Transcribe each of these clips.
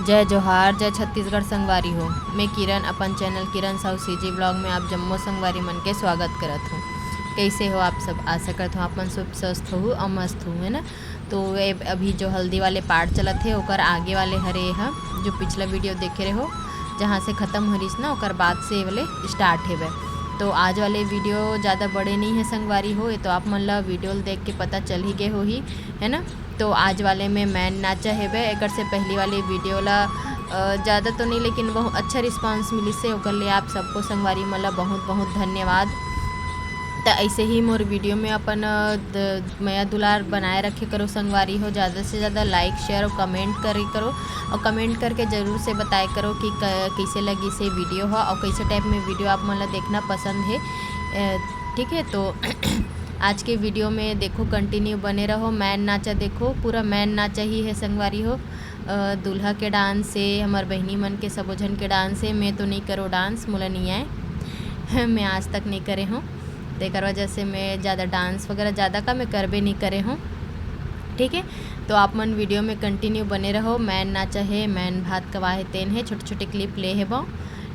जय जोहार, जय छत्तीसगढ़ संगवारी हो। मैं किरण अपन चैनल किरण साहू सीजी ब्लॉग में आप जम्मो संगवारी मन के स्वागत करत हूँ। कैसे हो आप सब? आशा करत हूँ आप मन सब स्वस्थ हो और मस्त हो, है ना। तो ये अभी जो हल्दी वाले पार्ट चलत है ओकर आगे वाले हरे है जो पिछला वीडियो देखे रहे हो जहाँ से ख़त्म हो रही ना ओकर बाद से वाले स्टार्ट है। तो आज वाले वीडियो ज़्यादा बड़े नहीं है संगवारी हो, ये तो आप मन ला वीडियो देख के पता चल ही गए हो ही, है ना। तो आज वाले में मैन नाचा है बे एक से पहली वाली वीडियो ला ज़्यादा तो नहीं लेकिन बहुत अच्छा रिस्पांस मिली से ओकर लिए आप सबको संगवारी मन ला बहुत बहुत धन्यवाद। तो ऐसे ही मोर वीडियो में अपन मया दुलार बनाए रखे करो संगवारी हो, ज़्यादा से ज़्यादा लाइक शेयर और कमेंट करे करो और कमेंट करके ज़रूर से बताए करो कि कैसे लगी से वीडियो हो और कैसे टाइप में वीडियो आप मन ला देखना पसंद है, ठीक है। तो आज के वीडियो में देखो कंटिन्यू बने रहो। मैन नाचा देखो, पूरा मैन नाचा ही है संगवारी हो। दूल्हा के डांस से हमार बहनी मन के सबोझन के डांस है। मैं तो नहीं करो डांस, मोला नहीं आए मैं आज तक नहीं करे हूँ, तो एक वजह से मैं ज़्यादा डांस वगैरह ज़्यादा का मैं करबे नहीं करे हूँ, ठीक है। तो आप मन वीडियो में कंटिन्यू बने रहो। मैन नाचा है, मैन भात कवा है, तेन है, छोटे छोटे क्लिप ले है बो,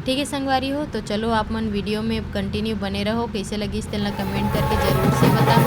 ठीक है संगवारी हो। तो चलो आप मन वीडियो में कंटिन्यू बने रहो। कैसे लगी इस तेल कमेंट करके ज़रूर से बताओ।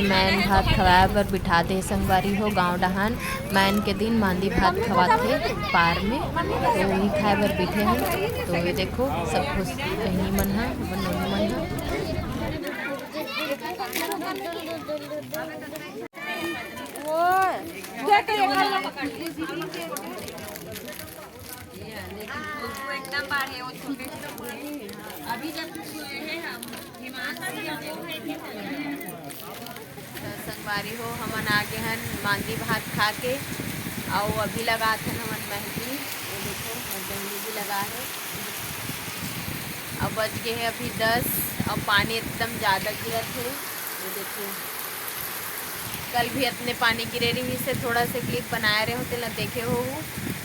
मैन भात खवाए बर बिठा दे संगवारी हो। गांव डहान मैन के दिन मांदी भात खवाते पार में, तो वही खाए बर बिठे हैं। तो ये देखो सब खुश बहनी मन है, बनोनी मन संगवारी हो। हमन आगे हन मांदी भात खा के और अभी लगाते हैं हमन मेहंदी। ये देखो मेहंदी भी लगा है। अब बज गए हैं अभी 10 और पानी एकदम ज़्यादा गिरत है। ये देखो कल भी इतने पानी गिरे रही से थोड़ा से क्लिप बनाए रहे हो तो देखे हो।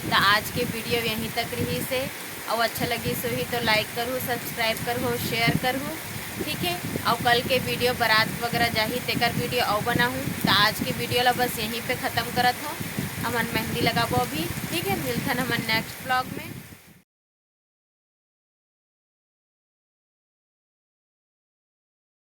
तो आज के वीडियो यहीं तक रही से और अच्छा लगी सो ही तो लाइक करूँ, सब्सक्राइब करूँ, शेयर करूँ, ठीक है। और कल के वीडियो बारात वगैरह जाही तेकर वीडियो और बनाऊँ। तो आज की वीडियो ला बस यहीं पे ख़त्म करत हो। हमन मेहंदी लगाबो अभी, ठीक है। मिलथन हमन नेक्स्ट ब्लॉग में।